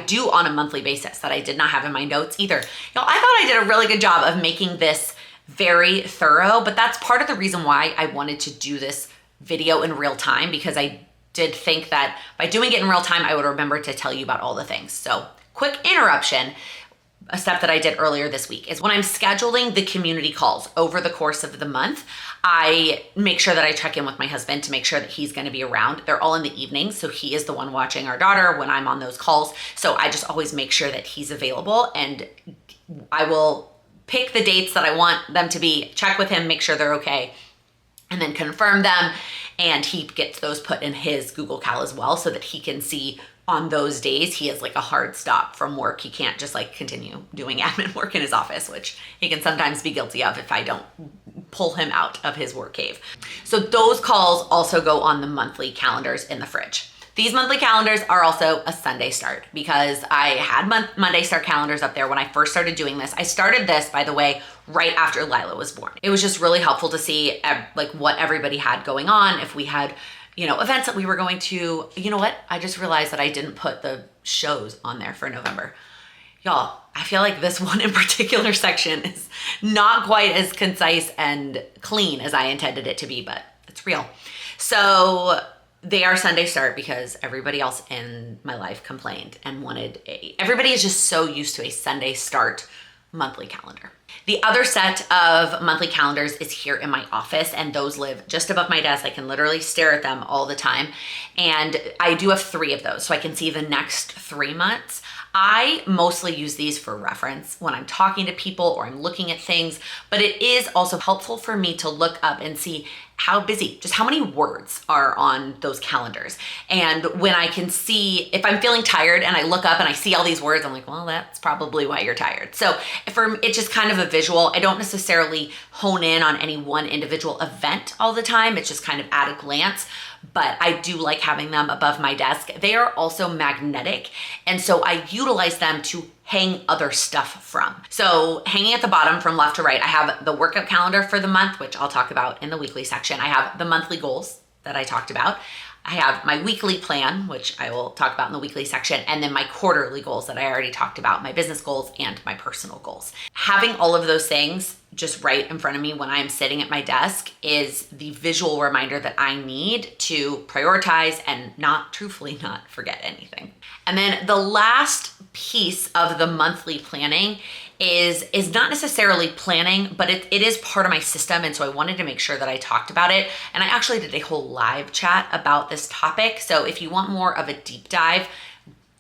do on a monthly basis that I did not have in my notes either. I thought I did a really good job of making this very thorough, but that's part of the reason why I wanted to do this video in real time, because I did think that by doing it in real time, I would remember to tell you about all the things. So quick interruption. A step that I did earlier this week is when I'm scheduling the community calls over the course of the month, I make sure that I check in with my husband to make sure that he's gonna be around. They're all in the evenings, so he is the one watching our daughter when I'm on those calls. So I just always make sure that he's available, and I will pick the dates that I want them to be, check with him, make sure they're okay, and then confirm them. And he gets those put in his Google Cal as well so that he can see on those days he has like a hard stop from work. He can't just like continue doing admin work in his office, which he can sometimes be guilty of if I don't pull him out of his work cave. So those calls also go on the monthly calendars in the fridge. These monthly calendars are also a Sunday start because I had Monday start calendars up there when I first started doing this. I started this, by the way, right after Lila was born. It was just really helpful to see like what everybody had going on. If we had, events that we were going to, I just realized that I didn't put the shows on there for November. Y'all, I feel like this one in particular section is not quite as concise and clean as I intended it to be, but it's real. So they are Sunday start because everybody else in my life complained and everybody is just so used to a Sunday start monthly calendar. The other set of monthly calendars is here in my office, and those live just above my desk. I can literally stare at them all the time. And I do have 3 of those, so I can see the next 3 months. I mostly use these for reference when I'm talking to people or I'm looking at things, but it is also helpful for me to look up and see how busy, just how many words are on those calendars. And when I can see, if I'm feeling tired and I look up and I see all these words, I'm like, well, that's probably why you're tired. So it's just kind of a visual. I don't necessarily hone in on any one individual event all the time. It's just kind of at a glance, but I do like having them above my desk. They are also magnetic, and so I utilize them to hang other stuff from. So hanging at the bottom from left to right, I have the workout calendar for the month, which I'll talk about in the weekly section. I have the monthly goals that I talked about. I have my weekly plan, which I will talk about in the weekly section, and then my quarterly goals that I already talked about, my business goals and my personal goals. Having all of those things just right in front of me when I'm sitting at my desk is the visual reminder that I need to prioritize and truthfully not forget anything. And then the last piece of the monthly planning is not necessarily planning, but it is part of my system. And so I wanted to make sure that I talked about it. And I actually did a whole live chat about this topic. So if you want more of a deep dive,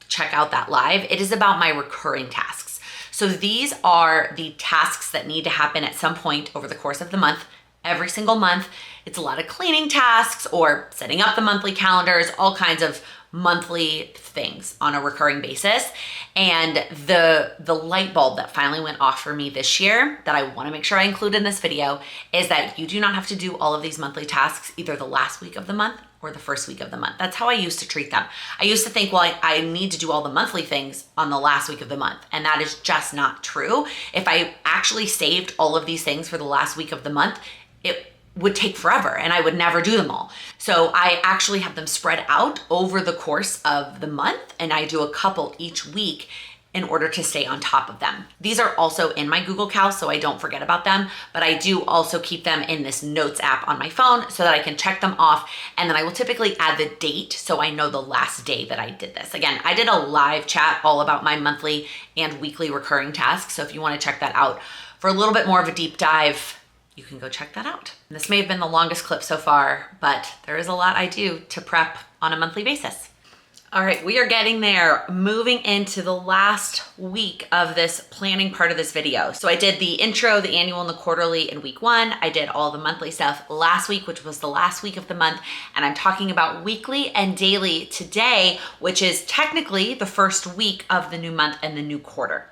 check out that live. It is about my recurring tasks. So these are the tasks that need to happen at some point over the course of the month. Every single month, it's a lot of cleaning tasks or setting up the monthly calendars, all kinds of monthly things on a recurring basis. And the light bulb that finally went off for me this year that I want to make sure I include in this video is that you do not have to do all of these monthly tasks either the last week of the month or the first week of the month. That's how I used to treat them. I used to think, well, I need to do all the monthly things on the last week of the month. And that is just not true. If I actually saved all of these things for the last week of the month, it would take forever and I would never do them all. So I actually have them spread out over the course of the month, and I do a couple each week in order to stay on top of them. These are also in my Google Cal, so I don't forget about them, but I do also keep them in this notes app on my phone so that I can check them off. And then I will typically add the date so I know the last day that I did this. Again, I did a live chat all about my monthly and weekly recurring tasks. So if you want to check that out for a little bit more of a deep dive, you can go check that out. This may have been the longest clip so far, but there is a lot I do to prep on a monthly basis. All right, we are getting there, moving into the last week of this planning part of this video. So I did the intro, the annual, and the quarterly in week 1. I did all the monthly stuff last week, which was the last week of the month. And I'm talking about weekly and daily today, which is technically the first week of the new month and the new quarter.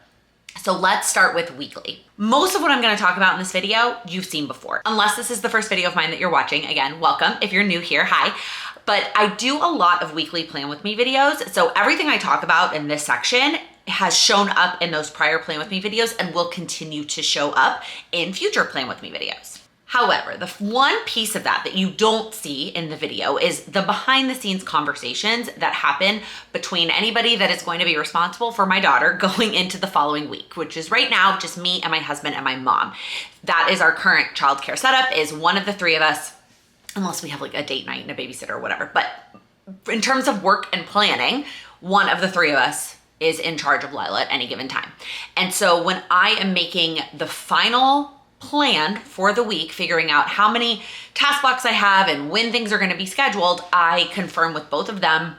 So let's start with weekly. Most of what I'm gonna talk about in this video, you've seen before. Unless this is the first video of mine that you're watching. Again, welcome. If you're new here, hi. But I do a lot of weekly Plan With Me videos. So everything I talk about in this section has shown up in those prior Plan With Me videos and will continue to show up in future Plan With Me videos. However, the one piece of that you don't see in the video is the behind the scenes conversations that happen between anybody that is going to be responsible for my daughter going into the following week, which is right now just me and my husband and my mom. That is our current childcare setup, is one of the three of us, unless we have like a date night and a babysitter or whatever. But in terms of work and planning, one of the three of us is in charge of Lila at any given time. And so when I am making the final plan for the week, figuring out how many task blocks I have and when things are going to be scheduled, I confirm with both of them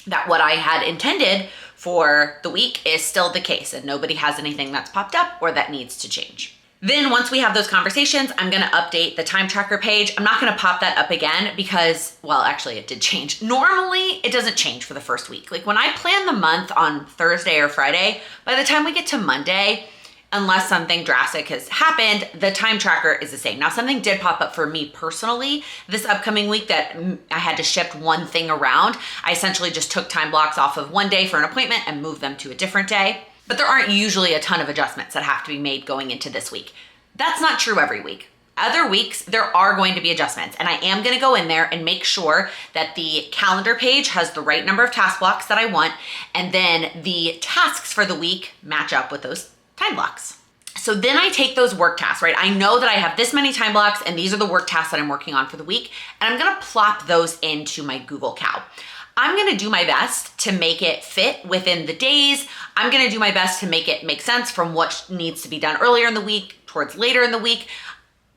that what I had intended for the week is still the case and nobody has anything that's popped up or that needs to change. Then once we have those conversations, I'm gonna update the time tracker page. I'm not gonna pop that up again because, well, actually it did change. Normally it doesn't change for the first week. Like when I plan the month on Thursday or Friday, by the time we get to Monday, unless something drastic has happened, the time tracker is the same. Now, something did pop up for me personally this upcoming week that I had to shift one thing around. I essentially just took time blocks off of one day for an appointment and moved them to a different day. But there aren't usually a ton of adjustments that have to be made going into this week. That's not true every week. Other weeks, there are going to be adjustments, and I am gonna go in there and make sure that the calendar page has the right number of task blocks that I want, and then the tasks for the week match up with those time blocks. So then I take those work tasks, right? I know that I have this many time blocks and these are the work tasks that I'm working on for the week, and I'm gonna plop those into my Google Cal. I'm gonna do my best to make it fit within the days. I'm gonna do my best to make it make sense from what needs to be done earlier in the week towards later in the week,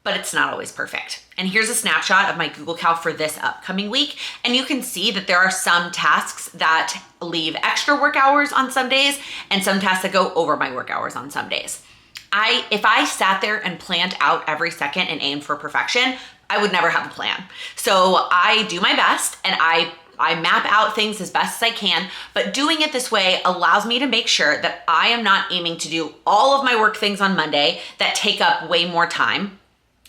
but it's not always perfect. And here's a snapshot of my Google Cal for this upcoming week. And you can see that there are some tasks that leave extra work hours on some days and some tasks that go over my work hours on some days. If I sat there and planned out every second and aimed for perfection, I would never have a plan. So I do my best and I map out things as best as I can, but doing it this way allows me to make sure that I am not aiming to do all of my work things on Monday that take up way more time.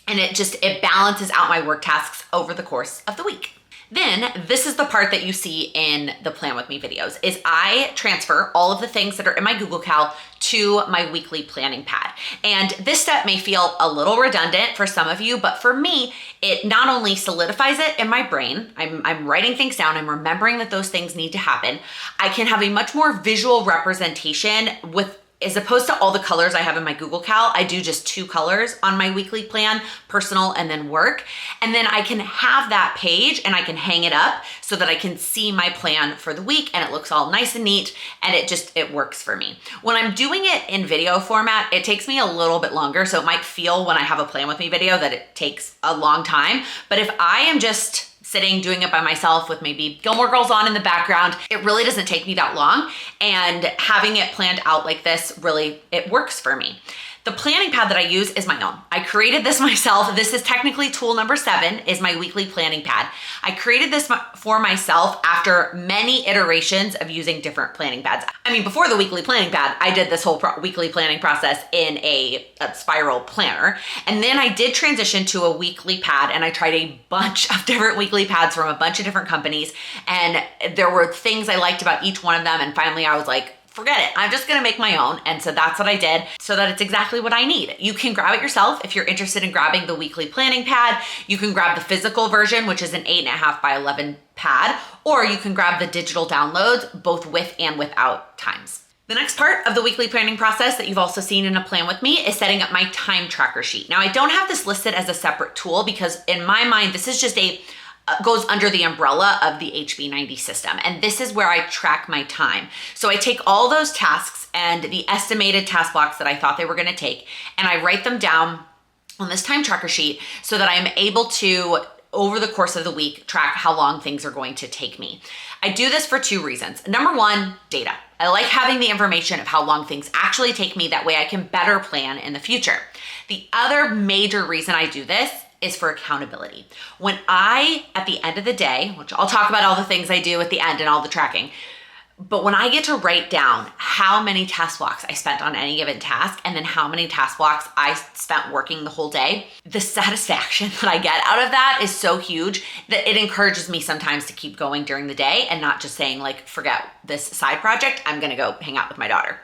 And it balances out my work tasks over the course of the week. Then this is the part that you see in the Plan With Me videos, is I transfer all of the things that are in my Google Cal to my weekly planning pad. And this step may feel a little redundant for some of you, but for me, it not only solidifies it in my brain, I'm writing things down, I'm remembering that those things need to happen. I can have a much more visual representation with, as opposed to all the colors I have in my Google Cal, I do just 2 colors on my weekly plan, personal and then work. And then I can have that page and I can hang it up so that I can see my plan for the week and it looks all nice and neat and it works for me. When I'm doing it in video format, it takes me a little bit longer. So it might feel when I have a Plan With Me video that it takes a long time. But if I am just sitting doing it by myself with maybe Gilmore Girls on in the background, it really doesn't take me that long. And having it planned out like this, really, it works for me. The planning pad that I use is my own. I created this myself. This is technically tool number 7, is my weekly planning pad. I created this for myself after many iterations of using different planning pads. I mean, before the weekly planning pad, I did this whole weekly planning process in a spiral planner. And then I did transition to a weekly pad and I tried a bunch of different weekly pads from a bunch of different companies. And there were things I liked about each one of them. And finally I was like, forget it, I'm just gonna make my own. And so that's what I did, so that it's exactly what I need. You can grab it yourself if you're interested in grabbing the weekly planning pad. You can grab the physical version, which is an 8.5 by 11 pad, or you can grab the digital downloads, both with and without times. The next part of the weekly planning process that you've also seen in a Plan With Me is setting up my time tracker sheet. Now, I don't have this listed as a separate tool because in my mind, this is just goes under the umbrella of the HB90 system. And this is where I track my time. So I take all those tasks and the estimated task blocks that I thought they were gonna take, and I write them down on this time tracker sheet so that I'm able to, over the course of the week, track how long things are going to take me. I do this for 2 reasons. Number 1, data. I like having the information of how long things actually take me. That way I can better plan in the future. The other major reason I do this is for accountability. When I, at the end of the day, which I'll talk about all the things I do at the end and all the tracking, but when I get to write down how many task blocks I spent on any given task and then how many task blocks I spent working the whole day, the satisfaction that I get out of that is so huge that it encourages me sometimes to keep going during the day and not just saying like, forget this side project, I'm gonna go hang out with my daughter.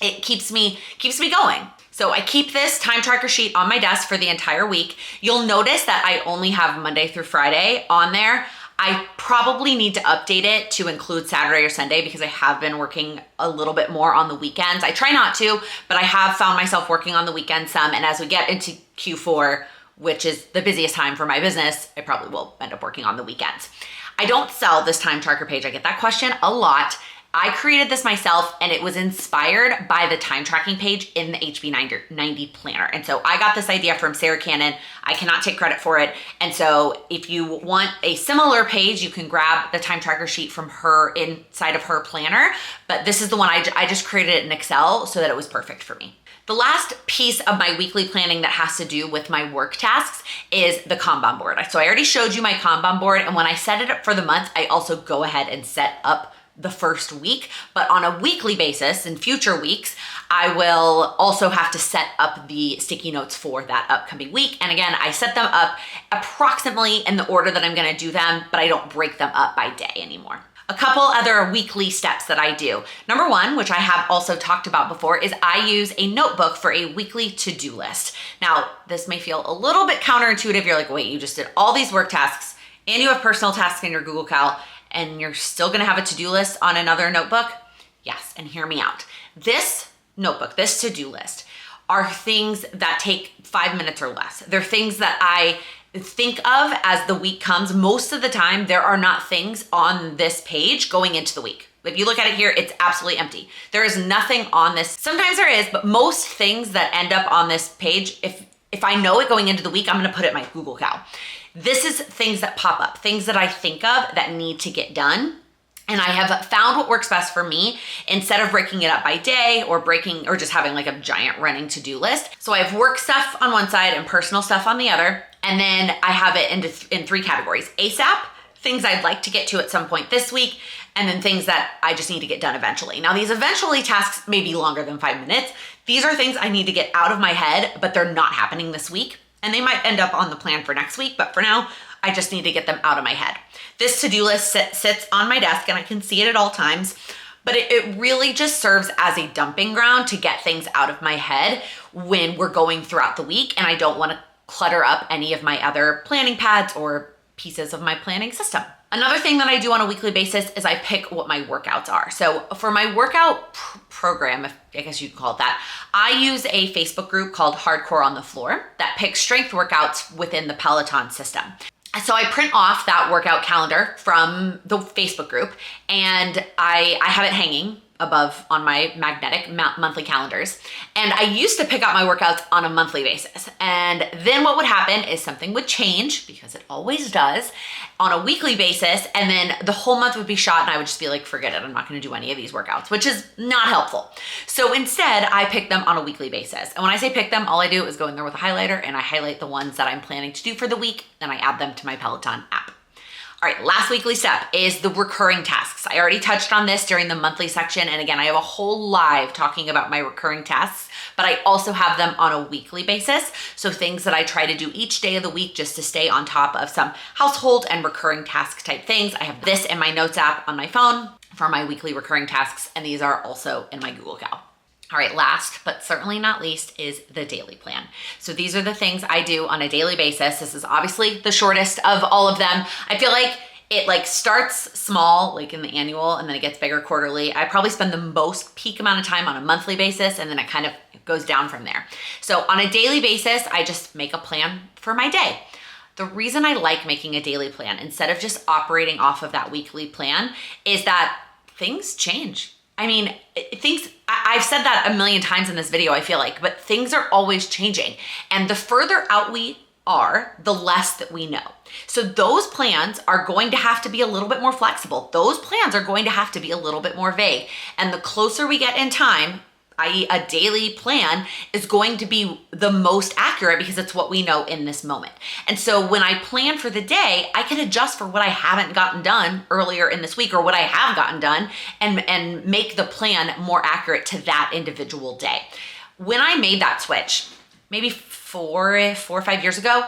It keeps me going. So I keep this time tracker sheet on my desk for the entire week. You'll notice that I only have Monday through Friday on there. I probably need to update it to include Saturday or Sunday because I have been working a little bit more on the weekends. I try not to, but I have found myself working on the weekends some. And as we get into Q4, which is the busiest time for my business, I probably will end up working on the weekends. I don't sell this time tracker page. I get that question a lot. I created this myself and it was inspired by the time tracking page in the HB90 planner. And so I got this idea from Sarah Cannon. I cannot take credit for it. And so if you want a similar page, you can grab the time tracker sheet from her inside of her planner. But this is the one I just created it in Excel so that it was perfect for me. The last piece of my weekly planning that has to do with my work tasks is the Kanban board. So I already showed you my Kanban board. And when I set it up for the month, I also go ahead and set up the first week, but on a weekly basis in future weeks, I will also have to set up the sticky notes for that upcoming week. And again, I set them up approximately in the order that I'm gonna do them, but I don't break them up by day anymore. A couple other weekly steps that I do. Number 1, which I have also talked about before, is I use a notebook for a weekly to-do list. Now, this may feel a little bit counterintuitive. You're like, wait, you just did all these work tasks and you have personal tasks in your Google Cal, and you're still gonna have a to-do list on another notebook? Yes, and hear me out. This notebook, this to-do list, are things that take 5 minutes or less. They're things that I think of as the week comes. Most of the time, there are not things on this page going into the week. If you look at it here, it's absolutely empty. There is nothing on this. Sometimes there is, but most things that end up on this page, if I know it going into the week, I'm gonna put it in my Google Cal. This is things that pop up, things that I think of that need to get done. And I have found what works best for me instead of breaking it up by day or just having like a giant running to-do list. So I have work stuff on one side and personal stuff on the other. And then I have it in 3 categories: ASAP, things I'd like to get to at some point this week, and then things that I just need to get done eventually. Now, these eventually tasks may be longer than 5 minutes. These are things I need to get out of my head, but they're not happening this week. And they might end up on the plan for next week, but for now, I just need to get them out of my head. This to-do list sits on my desk and I can see it at all times, but it really just serves as a dumping ground to get things out of my head when we're going throughout the week and I don't want to clutter up any of my other planning pads or pieces of my planning system. Another thing that I do on a weekly basis is I pick what my workouts are. So for my workout program, if I guess you could call it that, I use a Facebook group called Hardcore on the Floor that picks strength workouts within the Peloton system. So I print off that workout calendar from the Facebook group and I have it hanging above on my magnetic monthly calendars. And I used to pick out my workouts on a monthly basis. And then what would happen is something would change, because it always does, on a weekly basis. And then the whole month would be shot and I would just be like, forget it, I'm not gonna do any of these workouts, which is not helpful. So instead I pick them on a weekly basis. And when I say pick them, all I do is go in there with a highlighter and I highlight the ones that I'm planning to do for the week and I add them to my Peloton app. All right, last weekly step is the recurring tasks. I already touched on this during the monthly section. And again, I have a whole live talking about my recurring tasks, but I also have them on a weekly basis. So things that I try to do each day of the week just to stay on top of some household and recurring task type things. I have this in my notes app on my phone for my weekly recurring tasks. And these are also in my Google Cal. All right, last but certainly not least is the daily plan. So these are the things I do on a daily basis. This is obviously the shortest of all of them. I feel like it starts small, like in the annual, and then it gets bigger quarterly. I probably spend the most peak amount of time on a monthly basis, and then it kind of goes down from there. So on a daily basis, I just make a plan for my day. The reason I like making a daily plan instead of just operating off of that weekly plan is that things change. I mean, I've said that a million times in this video, I feel like, but things are always changing. And the further out we are, the less that we know. So those plans are going to have to be a little bit more flexible. Those plans are going to have to be a little bit more vague. And the closer we get in time, i.e. a daily plan, is going to be the most accurate because it's what we know in this moment. And so when I plan for the day, I can adjust for what I haven't gotten done earlier in this week or what I have gotten done and make the plan more accurate to that individual day. When I made that switch, maybe four or 5 years ago,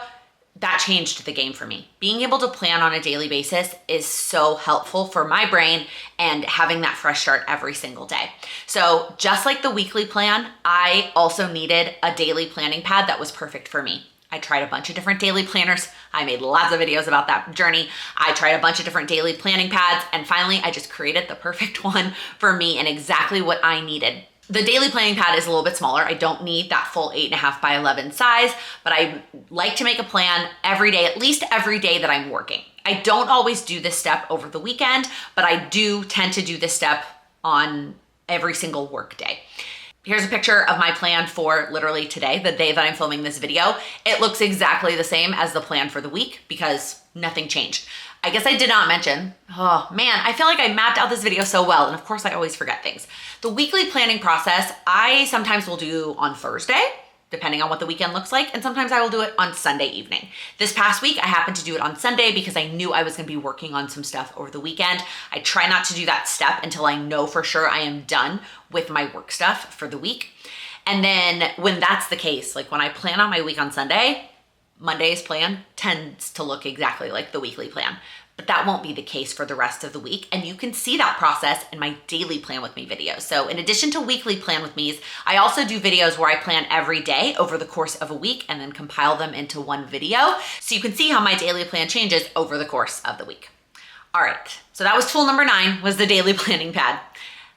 that changed the game for me. Being able to plan on a daily basis is so helpful for my brain and having that fresh start every single day. So just like the weekly plan, I also needed a daily planning pad that was perfect for me. I tried a bunch of different daily planners. I made lots of videos about that journey. I tried a bunch of different daily planning pads, and finally I just created the perfect one for me and exactly what I needed. The daily planning pad is a little bit smaller. I don't need that full 8.5 by 11 size, but I like to make a plan every day, at least every day that I'm working. I don't always do this step over the weekend, but I do tend to do this step on every single work day. Here's a picture of my plan for literally today, the day that I'm filming this video. It looks exactly the same as the plan for the week because nothing changed. I guess I did not mention, oh man, I feel like I mapped out this video so well, and of course I always forget things. The weekly planning process, I sometimes will do on Thursday, depending on what the weekend looks like, and sometimes I will do it on Sunday evening. This past week, I happened to do it on Sunday because I knew I was gonna be working on some stuff over the weekend. I try not to do that step until I know for sure I am done with my work stuff for the week. And then when that's the case, like when I plan on my week on Sunday, Monday's plan tends to look exactly like the weekly plan, but that won't be the case for the rest of the week. And you can see that process in my daily plan with me videos. So in addition to weekly plan with me's, I also do videos where I plan every day over the course of a week and then compile them into one video. So you can see how my daily plan changes over the course of the week. All right, so that was tool number 9, was the daily planning pad,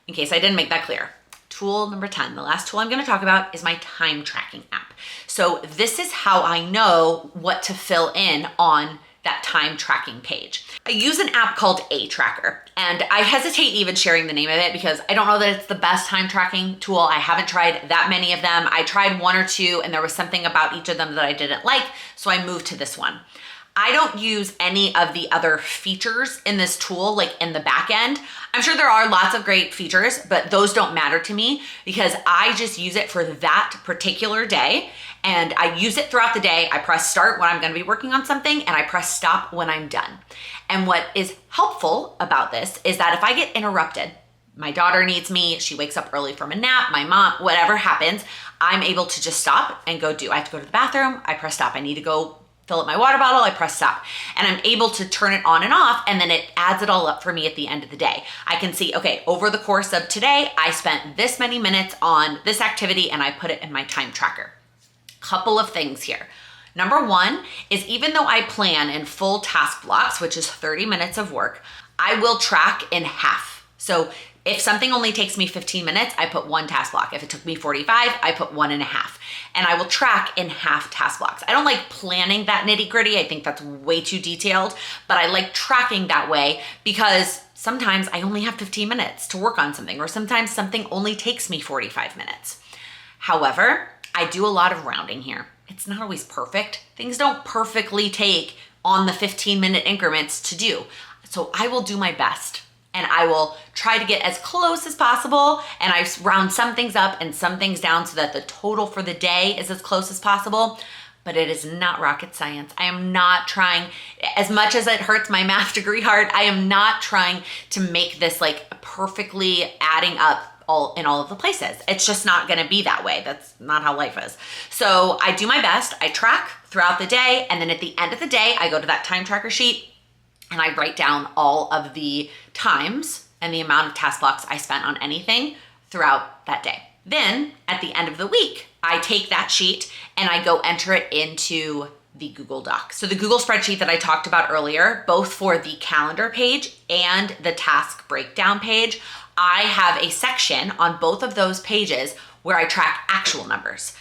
in case I didn't make that clear. Tool number 10, the last tool I'm gonna talk about is my time tracking app. So this is how I know what to fill in on that time tracking page. I use an app called A Tracker, and I hesitate even sharing the name of it because I don't know that it's the best time tracking tool. I haven't tried that many of them. I tried 1 or 2 and there was something about each of them that I didn't like, so I moved to this one. I don't use any of the other features in this tool, like in the back end. I'm sure there are lots of great features, but those don't matter to me because I just use it for that particular day. And I use it throughout the day. I press start when I'm gonna be working on something and I press stop when I'm done. And what is helpful about this is that if I get interrupted, my daughter needs me, she wakes up early from a nap, my mom, whatever happens, I'm able to just stop and go do. I have to go to the bathroom, I press stop. I need to go fill up my water bottle, I press stop, and I'm able to turn it on and off, and then it adds it all up for me at the end of the day. I can see, okay, over the course of today, I spent this many minutes on this activity, and I put it in my time tracker. Couple of things here. Number one is, even though I plan in full task blocks, which is 30 minutes of work, I will track in half. So if something only takes me 15 minutes, I put 1 task block. If it took me 45, I put 1.5. And I will track in half task blocks. I don't like planning that nitty gritty. I think that's way too detailed, but I like tracking that way because sometimes I only have 15 minutes to work on something, or sometimes something only takes me 45 minutes. However, I do a lot of rounding here. It's not always perfect. Things don't perfectly take on the 15-minute increments to do. So I will do my best, and I will try to get as close as possible, and I round some things up and some things down so that the total for the day is as close as possible. But it is not rocket science. I am not trying, as much as it hurts my math degree heart, I am not trying to make this like perfectly adding up all in all of the places. It's just not gonna be that way. That's not how life is. So I do my best, I track throughout the day, and then at the end of the day, I go to that time tracker sheet and I write down all of the times and the amount of task blocks I spent on anything throughout that day. Then at the end of the week, I take that sheet and I go enter it into the Google Doc. So the Google spreadsheet that I talked about earlier, both for the calendar page and the task breakdown page, I have a section on both of those pages where I track actual numbers.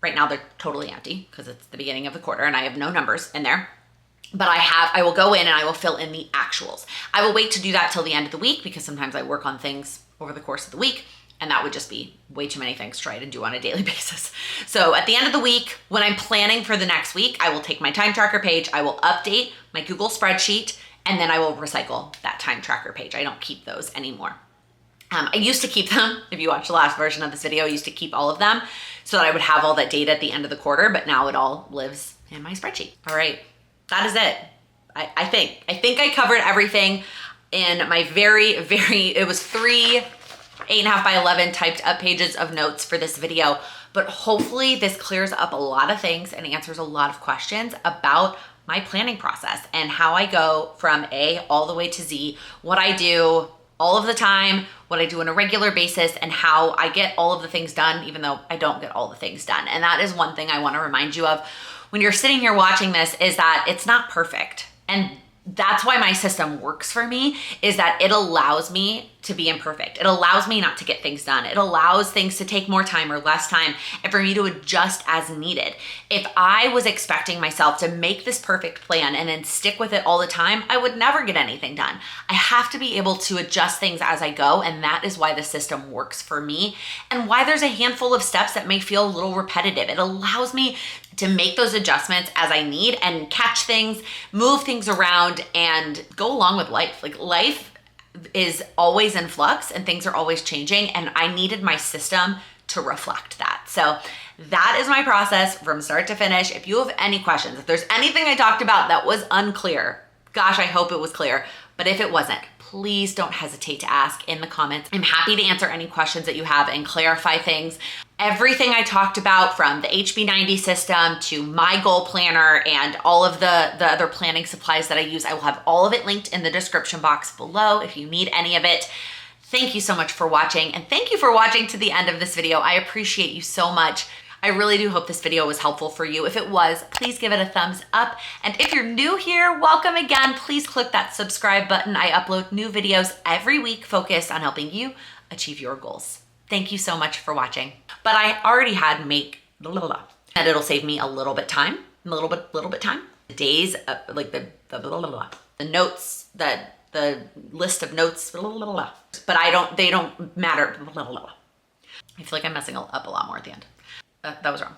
Right now they're totally empty because it's the beginning of the quarter and I have no numbers in there. But I will go in and I will fill in the actuals. I will wait to do that till the end of the week because sometimes I work on things over the course of the week, and that would just be way too many things to try to do on a daily basis. So at the end of the week, when I'm planning for the next week, I will take my time tracker page, I will update my Google spreadsheet, and then I will recycle that time tracker page. I don't keep those anymore. I used to keep them. If you watched the last version of this video, I used to keep all of them so that I would have all that data at the end of the quarter, but now it all lives in my spreadsheet. All right. That is it. I think I covered everything in my it was 3 8.5 by 11 typed up pages of notes for this video, but hopefully this clears up a lot of things and answers a lot of questions about my planning process and how I go from A all the way to Z, what I do all of the time, what I do on a regular basis, and how I get all of the things done, even though I don't get all the things done. And that is one thing I want to remind you of when you're sitting here watching this, is that it's not perfect. And that's why my system works for me, is that it allows me to be imperfect. It allows me not to get things done. It allows things to take more time or less time and for me to adjust as needed. If I was expecting myself to make this perfect plan and then stick with it all the time, I would never get anything done. I have to be able to adjust things as I go, and that is why the system works for me and why there's a handful of steps that may feel a little repetitive. It allows me to make those adjustments as I need and catch things, move things around, and go along with life. Like, life is always in flux and things are always changing, and I needed my system to reflect that. So that is my process from start to finish. If you have any questions, if there's anything I talked about that was unclear, gosh, I hope it was clear. But if it wasn't, please don't hesitate to ask in the comments. I'm happy to answer any questions that you have and clarify things. Everything I talked about, from the HB90 system to my goal planner and all of the other planning supplies that I use, I will have all of it linked in the description box below if you need any of it. Thank you so much for watching, and thank you for watching to the end of this video. I appreciate you so much. I really do hope this video was helpful for you. If it was, please give it a thumbs up. And if you're new here, welcome again. Please click that subscribe button. I upload new videos every week focused on helping you achieve your goals. Thank you so much for watching. But I already had that it'll save me a little bit time, little bit time. The days, like the notes, the list of notes, but they don't matter. I feel like I'm messing up a lot more at the end. That was wrong.